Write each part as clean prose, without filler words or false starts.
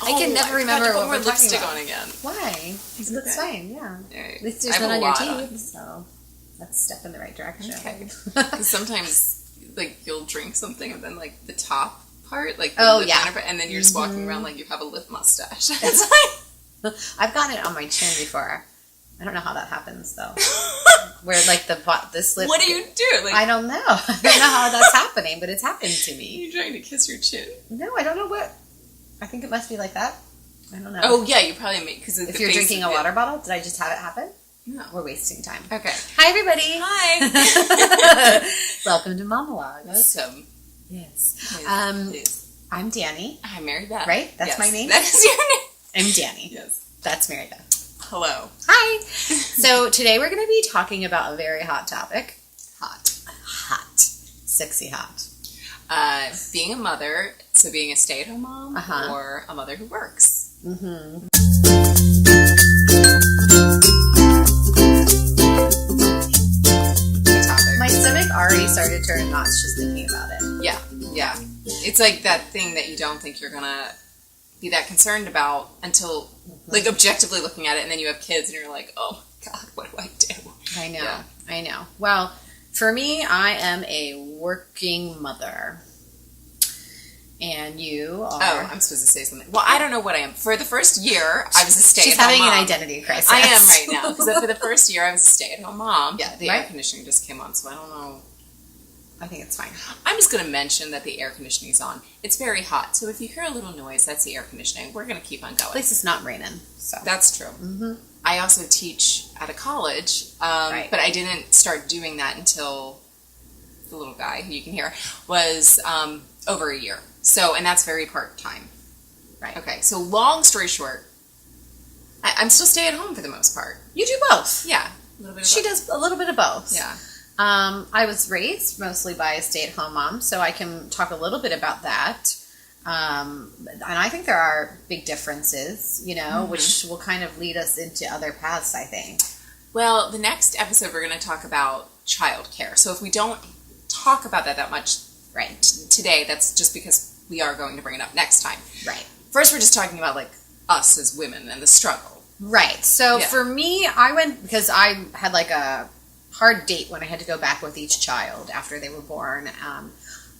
I can never remember what we're talking lipstick about. on again. Why? That's fine, yeah. Right. At least there's none on your teeth, so that's a step in the right direction. Okay. Because sometimes, like, you'll drink something and then, like, the top part, like, and then you're just walking around like you have a lip mustache. It's like... I've gotten it on my chin before. I don't know how that happens, though. Where, like, this lip... What do you do? Like, I don't know. I don't know how that's happening, but it's happened to me. Are you trying to kiss your chin? No, I don't know what... I think it must be like that. I don't know. Oh, yeah, you probably make... Cause if you're drinking a water bottle, did I just have it happen? No. We're wasting time. Okay. Hi, everybody. Hi. Welcome to MAMALOGUES. Welcome. Yes. I'm Dani. I'm Mary Beth. Right? That's my name? That is your name. I'm Dani. Yes. That's Mary Beth. Hello. Hi. So today we're going to be talking about a very hot topic. Hot. Sexy hot. Being a mother, so being a stay-at-home mom, or a mother who works. Mm-hmm. My stomach already started turning knots just thinking about it. Yeah. It's like that thing that you don't think you're going to be that concerned about until, like, objectively looking at it, and then you have kids, and you're like, oh, God, what do I do? I know. Well, for me, I am a working mother. And you are... Oh, I'm supposed to say something. Well, I don't know what I am. For the first year, I was a stay-at-home mom. She's having an identity crisis. I am right now. Because for the first year, I was a stay-at-home mom. Yeah, the air conditioning just came on, so I don't know. I think it's fine. I'm just going to mention that the air conditioning is on. It's very hot, so if you hear a little noise, that's the air conditioning. We're going to keep on going. At least it's not raining. So that's true. Mm-hmm. I also teach at a college, but I didn't start doing that until the little guy, who you can hear, was over a year. So, and that's very part-time. Right. Okay, so long story short, I'm still stay-at-home for the most part. You do both. Yeah. A little bit of she does a little bit of both. Yeah. I was raised mostly by a stay-at-home mom, so I can talk a little bit about that. And I think there are big differences, which will kind of lead us into other paths, I think. Well, the next episode we're going to talk about childcare. So if we don't talk about that much today, that's just because we are going to bring it up next time. Right. First, we're just talking about, like, us as women and the struggle. Right. So for me, I went, because I had like a hard date when I had to go back with each child after they were born.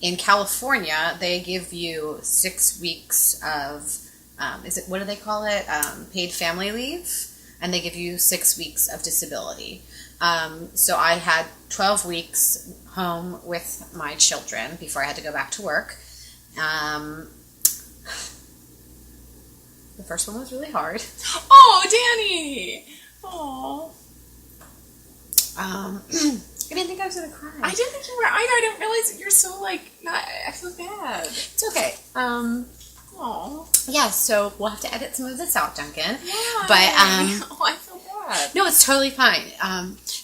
In California, they give you 6 weeks of, what do they call it? Paid family leave. And they give you 6 weeks of disability. So I had 12 weeks home with my children before I had to go back to work. The first one was really hard. Oh, Dani! Oh. I didn't think I was going to cry. I didn't think you were either. I didn't realize that you're so, like, I feel bad. It's okay. Oh. Yeah, so we'll have to edit some of this out, Duncan. Yeah. But, oh, I feel bad. No, it's totally fine.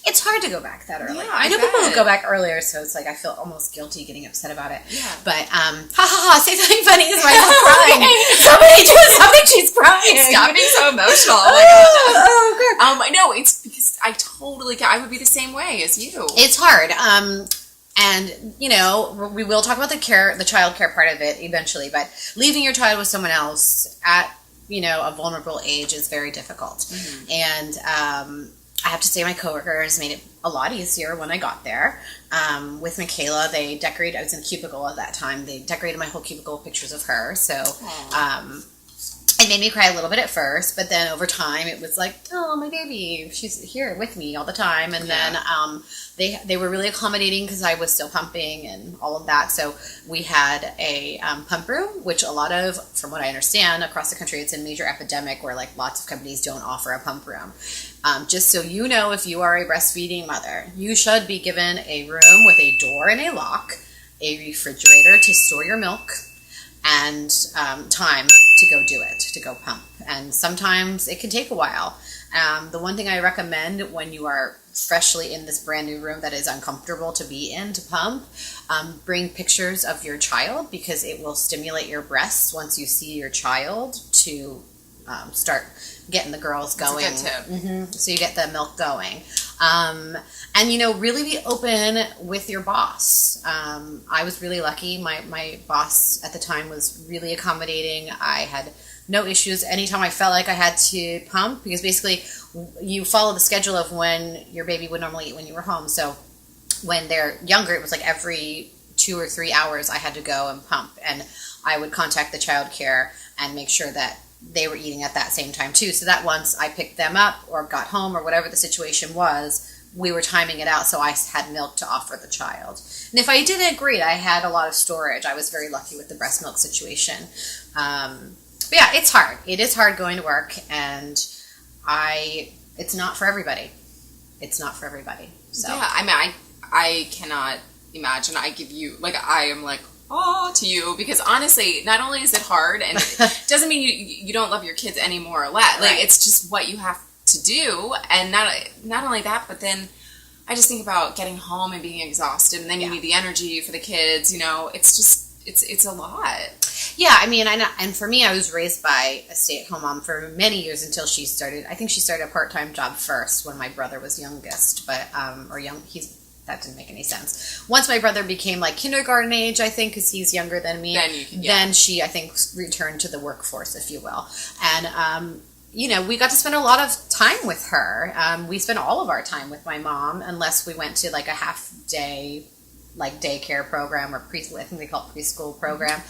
It's hard to go back that early. Yeah, I know people who go back earlier, so it's like I feel almost guilty getting upset about it. Yeah. But, say something funny because my mom's crying. Somebody do something, she's crying. Stop being so emotional. Oh, my God. Oh, God. No, it's because I would be the same way as you. It's hard. And, we will talk about the child care part of it eventually, but leaving your child with someone else at, a vulnerable age is very difficult. Mm-hmm. And I have to say my coworkers made it a lot easier when I got there. With Michaela, they decorated, I was in a cubicle at that time, they decorated my whole cubicle with pictures of her, so it made me cry a little bit at first, but then over time it was like, oh, my baby, she's here with me all the time. And then they were really accommodating because I was still pumping and all of that. So we had a pump room, which a lot of, from what I understand, across the country, it's a major epidemic where like lots of companies don't offer a pump room. Just so you know, if you are a breastfeeding mother, you should be given a room with a door and a lock, a refrigerator to store your milk, and time to go do it, to go pump. And sometimes it can take a while. The one thing I recommend when you are freshly in this brand new room that is uncomfortable to be in to pump, bring pictures of your child because it will stimulate your breasts once you see your child to start getting the girls going. That's a good tip. Mm-hmm. So you get the milk going. And, really be open with your boss. I was really lucky. My boss at the time was really accommodating. I had no issues. Anytime I felt like I had to pump, because basically you follow the schedule of when your baby would normally eat when you were home. So when they're younger, it was like every 2 or 3 hours I had to go and pump, and I would contact the child care and make sure that they were eating at that same time too, so that once I picked them up or got home or whatever the situation was, we were timing it out so I had milk to offer the child. And if I didn't, great, I had a lot of storage. I was very lucky with the breast milk situation. But yeah, it's hard. It is hard going to work, and it's not for everybody. It's not for everybody. So yeah, I mean, I cannot imagine. I give you, like, I am like, oh, to you, because honestly, not only is it hard, and it doesn't mean you don't love your kids any more or less. Like, it's just what you have to do, and not only that, but then I just think about getting home and being exhausted, and then you need the energy for the kids. You know, it's just it's a lot. Yeah, I mean, and for me, I was raised by a stay-at-home mom for many years until she started. I think she started a part-time job first when my brother was youngest, that didn't make any sense. Once my brother became like kindergarten age, I think, because he's younger than me, then she, I think, returned to the workforce, if you will. And, we got to spend a lot of time with her. We spent all of our time with my mom, unless we went to like a half-day like daycare program or preschool. I think they call it preschool program.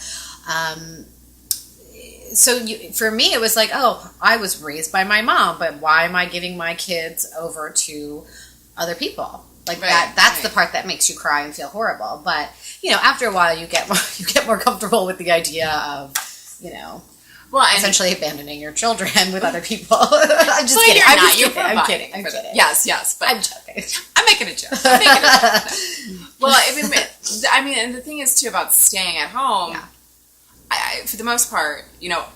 For me, it was like, oh, I was raised by my mom, but why am I giving my kids over to other people? Like that's the part that makes you cry and feel horrible. But, after a while you get more comfortable with the idea of, essentially abandoning your children with other people. I'm just kidding. I'm kidding. Yes, but I'm joking. I'm making a joke. Well, I mean, and the thing is too about staying at home. Yeah. I, for the most part,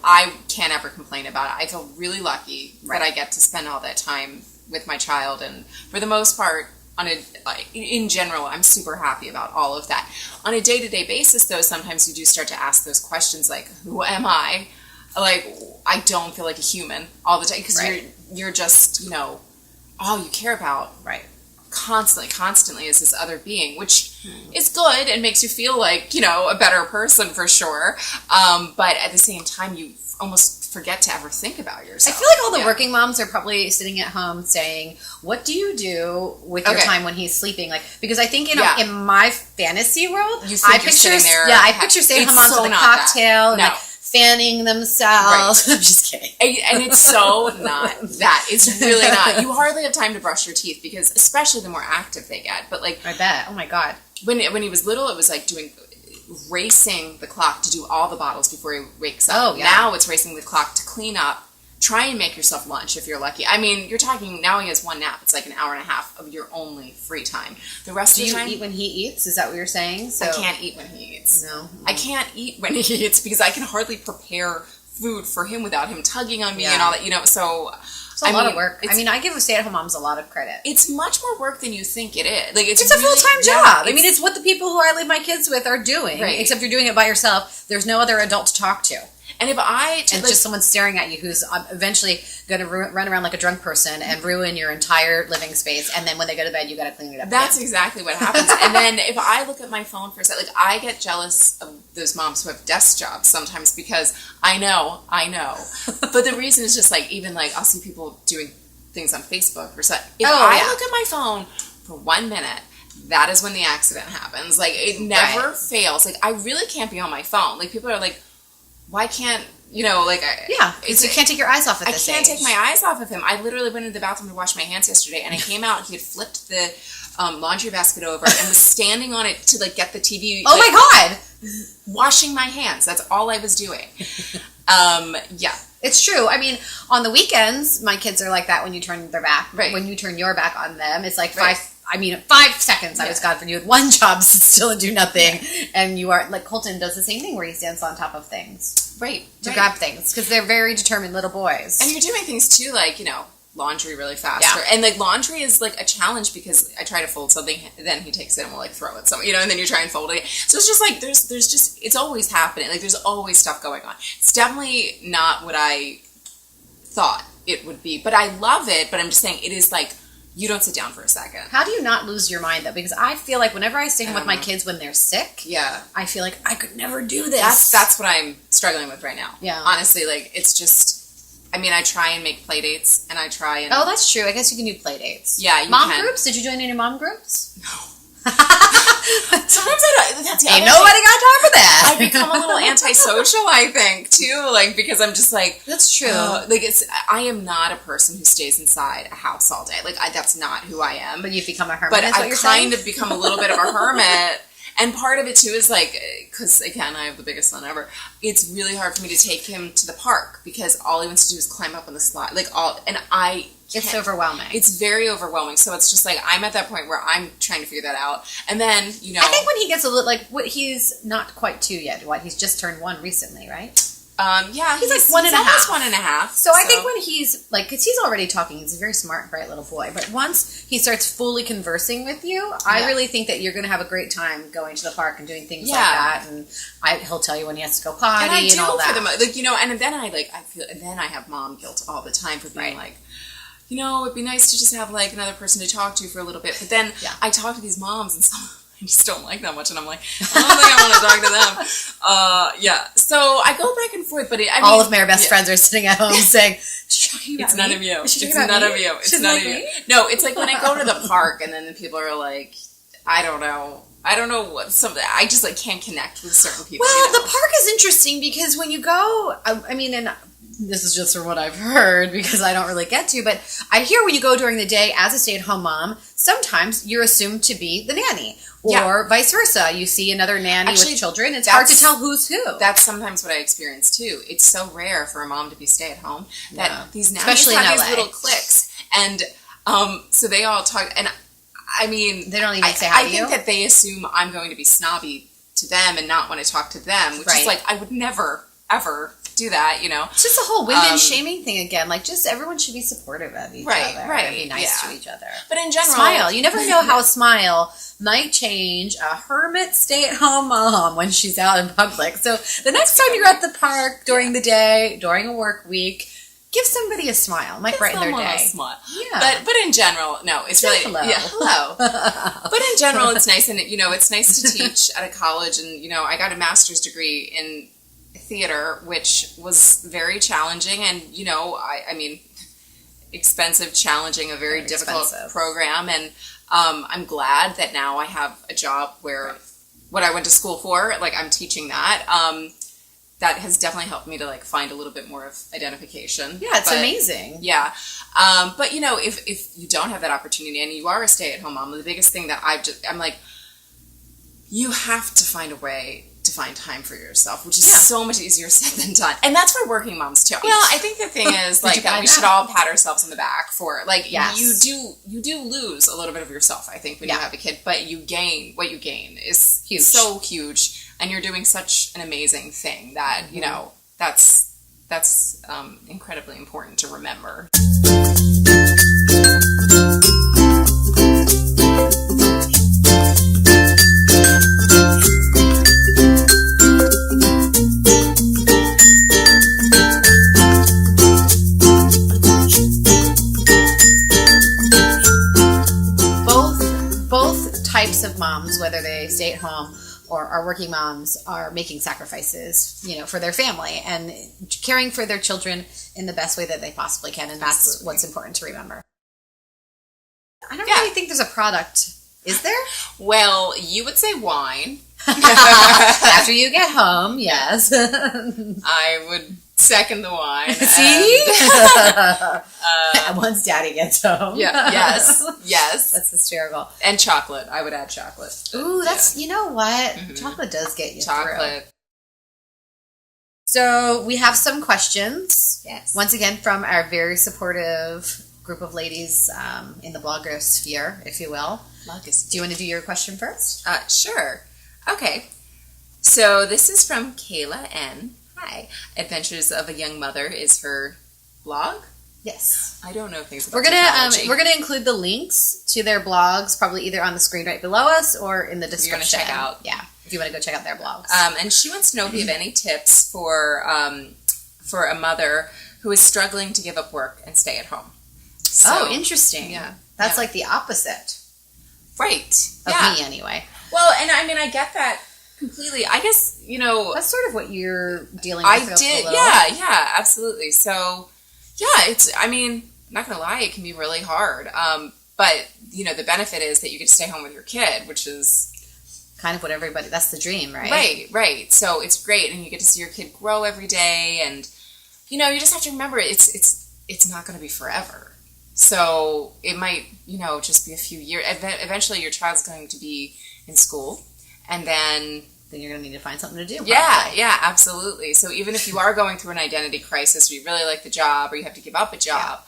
I can't ever complain about it. I feel really lucky that I get to spend all that time with my child, and for the most part, in general, I'm super happy about all of that. On a day-to-day basis, though, sometimes you do start to ask those questions like, who am I? Like, I don't feel like a human all the time, because you're just, all you care about constantly is this other being, which is good and makes you feel like, a better person for sure. But at the same time, you almost forget to ever think about yourself. I feel like all the working moms are probably sitting at home saying, what do you do with your time when he's sleeping? Like, because I think in my fantasy world, I picture stay-at-home moms with a cocktail and like fanning themselves. Right. I'm just kidding. And it's so not that. It's really not. You hardly have time to brush your teeth, because especially the more active they get. But like, I bet. Oh my God. When he was little, it was like racing the clock to do all the bottles before he wakes up. Oh, yeah. Now it's racing the clock to clean up. Try and make yourself lunch if you're lucky. I mean, you're talking, now he has one nap. It's like an hour and a half of your only free time. The rest of the time... Do you eat when he eats? Is that what you're saying? I can't eat when he eats. No. I can't eat when he eats because I can hardly prepare food for him without him tugging on me and all that, so... It's a lot of work. I give stay-at-home moms a lot of credit. It's much more work than you think it is. Like, it's a full-time job. It's what the people who I leave my kids with are doing. Right. Except you're doing it by yourself. There's no other adult to talk to. And just someone staring at you who's eventually going to run around like a drunk person and ruin your entire living space. And then when they go to bed, you got to clean it up. That's exactly what happens. And then if I look at my phone for a second, like, I get jealous of those moms who have desk jobs sometimes, because I know. But the reason is just like, even like, I'll see people doing things on Facebook or something. If I look at my phone for 1 minute, that is when the accident happens. Like, it never fails. Like, I really can't be on my phone. Like, people are like, why can't, you can't take your eyes off of this. I can't take my eyes off of him. I literally went into the bathroom to wash my hands yesterday, and I came out, he had flipped the laundry basket over and was standing on it to, like, get the TV. Oh, my God! Washing my hands. That's all I was doing. It's true. I mean, on the weekends, my kids are like that when you turn their back. Right. When you turn your back on them, it's like 5 seconds I was gone from you with one job, sit still and do nothing. Yeah. And you are, like, Colton does the same thing where he stands on top of things. Right. To grab things, because they're very determined little boys. And you're doing things too, like, laundry really fast. Yeah. And, like, laundry is, like, a challenge, because I try to fold something, then he takes it and will, like, throw it somewhere, and then you try and fold it. So it's just, like, there's just, it's always happening. Like, there's always stuff going on. It's definitely not what I thought it would be. But I love it, but I'm just saying, it is, like, you don't sit down for a second. How do you not lose your mind, though? Because I feel like whenever I stay home with my kids when they're sick, I feel like I could never do this. That's what I'm struggling with right now. Yeah. Honestly, like, it's just, I mean, I try and make play dates, and I try and... Oh, that's true. I guess you can do play dates. Yeah, you mom can. Mom groups? Did you join any mom groups? No. Sometimes that's ain't nobody got time for that. I become a little antisocial, I think, too, like, because I'm just like, that's true. Like, I am not a person who stays inside a house all day. Like, that's not who I am. But you've become a hermit. But I've kind of become a little bit of a hermit. And part of it too is like, because again, I have the biggest son ever. It's really hard for me to take him to the park because all he wants to do is climb up on the slide, It's overwhelming. It's very overwhelming. So it's just like I'm at that point where I'm trying to figure that out. And then I think when he gets a little he's not quite 2 yet. He's just turned 1 recently, right? Yeah, he's like 1 and a half. 1.5. So I think when he's because he's already talking, he's a very smart, bright little boy. But once he starts fully conversing with you, I really think that you're going to have a great time going to the park and doing things like that. And he'll tell you when he has to go potty and all that. And then I have mom guilt all the time for being like, it'd be nice to just have like another person to talk to for a little bit. But then I talk to these moms and some I just don't like that much, and I'm like, I don't think I want to talk to them. So I go back and forth, but all of my best friends are sitting at home saying, "It's none of you. It's none of you. It's none of you." No, it's like when I go to the park, and then the people are like, I don't know what something. I just like can't connect with certain people. Well, the park is interesting because when you go, I mean, and this is just from what I've heard because I don't really get to, but I hear when you go during the day as a stay-at-home mom, sometimes you're assumed to be the nanny. Or vice versa. You see another nanny with children. It's hard to tell who's who. That's sometimes what I experience, too. It's so rare for a mom to be stay-at-home that these nannies especially have in LA. These little cliques. And so they all talk. And I mean... They don't even say hi to you? I think that they assume I'm going to be snobby to them and not want to talk to them, which is like, I would never, ever do that, It's just the whole women shaming thing again. Like, just everyone should be supportive of each other. And be nice to each other. But in general... Smile. You never know how a smile might change a hermit stay-at-home mom when she's out in public. So the next time you're at the park during the day, during a work week, give somebody a smile. It might brighten their day. A smile. Yeah. But in general, no, it's really... Hello. Yeah, hello. But in general, it's nice. And, it's nice to teach at a college. And, I got a master's degree in theater, which was very challenging and, I mean, expensive, challenging, a very difficult program. And I'm glad that now I have a job where what I went to school for, like I'm teaching that. That has definitely helped me to like find a little bit more of identification. Yeah, it's amazing. Yeah. But if you don't have that opportunity and you are a stay-at-home mom, the biggest thing that I'm like, you have to find a way to find time for yourself, which is so much easier said than done. And that's for working moms too. Well, I think the thing is like that we should all pat ourselves on the back for like you do lose a little bit of yourself, I think, when you have a kid, but what you gain is huge. So huge, and you're doing such an amazing thing that, that's incredibly important to remember. Of moms, whether they stay at home or are working moms, are making sacrifices, for their family and caring for their children in the best way that they possibly can, and that's what's important to remember. I don't really think there's a product. Is there? Well, you would say wine. After you get home, yes. I would second the wine. See? Once Daddy gets home. Yeah. Yes. That's hysterical. And chocolate. I would add chocolate. Ooh, that's, you know what? Mm-hmm. Chocolate does get you through. So we have some questions. Yes. Once again, from our very supportive group of ladies in the blogosphere, if you will. Do you want to do your question first? Sure. Okay. So this is from Kayla N. Hi. Adventures of a Young Mother is her blog. Yes. I don't know things about technology. We're gonna include the links to their blogs, probably either on the screen right below us or in the description. You're gonna check out. Yeah. If you want to go check out their blogs. And she wants to know if you have any tips for a mother who is struggling to give up work and stay at home. So, interesting. Yeah. That's like the opposite. Right. Of me, anyway. Well, and I mean, I get that completely. I guess, That's sort of what you're dealing with. I did. Yeah, absolutely. So, yeah, I mean, I'm not going to lie, it can be really hard. But, the benefit is that you get to stay home with your kid, which is kind of what that's the dream, right? Right. So it's great, and you get to see your kid grow every day, and, you just have to remember it's not going to be forever. So it might, just be a few years. Eventually your child's going to be in school, and then you're going to need to find something to do. Yeah, absolutely. So even if you are going through an identity crisis, or you really like the job, or you have to give up a job,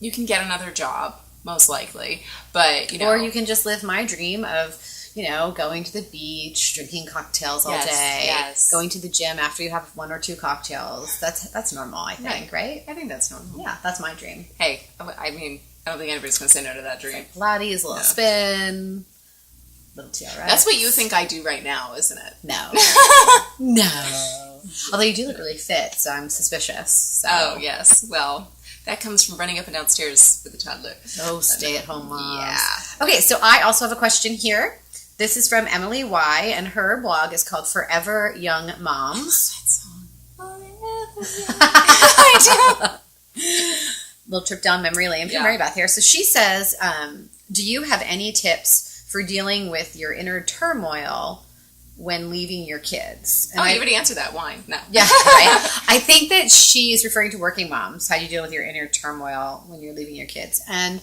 you can get another job, most likely. But, Or you can just live my dream of, going to the beach, drinking cocktails all day, going to the gym after you have 1 or 2 cocktails. That's normal, I think, right? I think that's normal. Yeah, that's my dream. Hey, I mean, I don't think anybody's going to say no to that dream. Pilates, a little spin, little TRX. That's what you think I do right now, isn't it? No. No. Although you do look really fit, so I'm suspicious. So. Oh, yes. Well, that comes from running up and downstairs with a toddler. Oh, stay-at-home moms. Yeah. Okay, so I also have a question here. This is from Emily Y, and her blog is called Forever Young Moms. I do. Little trip down memory lane from Mary Beth here. So she says, do you have any tips for dealing with your inner turmoil when leaving your kids? And you already answered that. Wine. No. Yeah, right. I think that she is referring to working moms. How do you deal with your inner turmoil when you're leaving your kids? And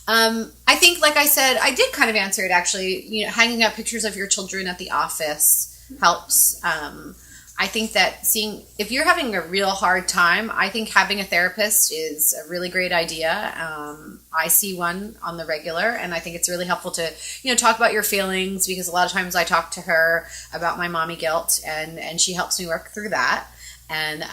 I think, like I said, I did kind of answer it actually. Hanging up pictures of your children at the office helps. I think that if you're having a real hard time, I think having a therapist is a really great idea. I see one on the regular, and I think it's really helpful to, talk about your feelings, because a lot of times I talk to her about my mommy guilt, and she helps me work through that. And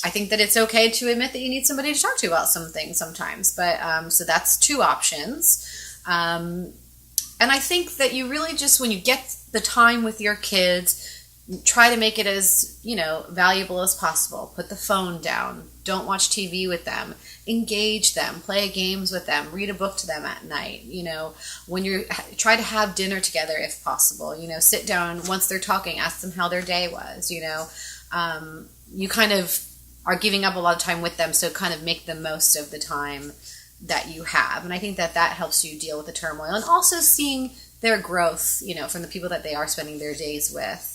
I think that it's okay to admit that you need somebody to talk to about some things sometimes. But so that's 2 options. And I think that you really just, when you get the time with your kids, try to make it as, valuable as possible. Put the phone down. Don't watch TV with them. Engage them. Play games with them. Read a book to them at night. When you try to have dinner together if possible. Sit down once they're talking. Ask them how their day was. You kind of are giving up a lot of time with them, so kind of make the most of the time that you have. And I think that helps you deal with the turmoil. And also seeing their growth, from the people that they are spending their days with,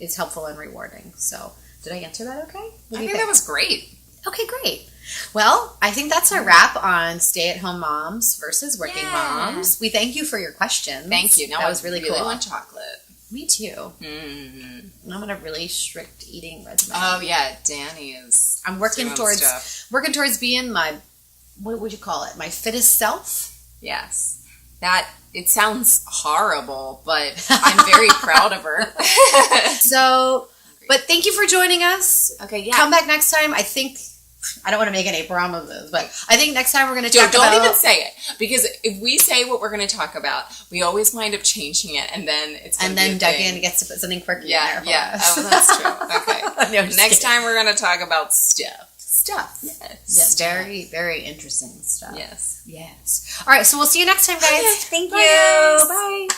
is helpful and rewarding. So, did I answer that okay? I think that was great. Okay, great. Well, I think that's a wrap on stay-at-home moms versus working moms. We thank you for your questions. Thank you. That was really cool. I want chocolate. Me too. Mm-hmm. I'm on a really strict eating regimen. Oh yeah, Dani is. I'm working towards being my, what would you call it? My fittest self. Yes, it sounds horrible, but I'm very proud of her. So, but thank you for joining us. Okay, yeah. Come back next time. I don't want to make any promises, but I think next time we're going to talk about... Don't even say it, because if we say what we're going to talk about, we always wind up changing it, and then it's going to be a thing. And then Doug gets to put something quirky in there for us. Oh, that's true. Okay. No, next time we're going to talk about stuff. Yes. Yeah, very, very interesting stuff. Yes. All right, so we'll see you next time, guys. Okay. Thank Bye, you. guys. Bye.